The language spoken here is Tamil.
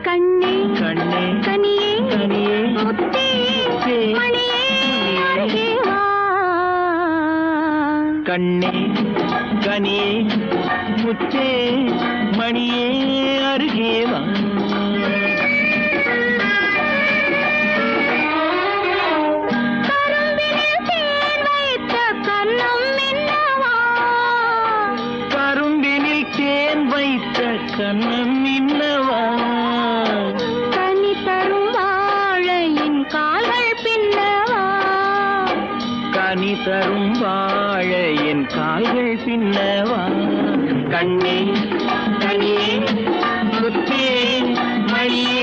கண்ணே கண்ணே கனியே கனியே முத்தே மணியே அருகே வா கண்ணே கனியே முத்தே மணியே அருகே வா கண்ணம் இன்னவா கனி தரும் வாழையின் கால்கள் பின்னவா கனி தரும் வாழையின் கால்கள் பின்னவா கண்ணே கனியே முத்தே மணியே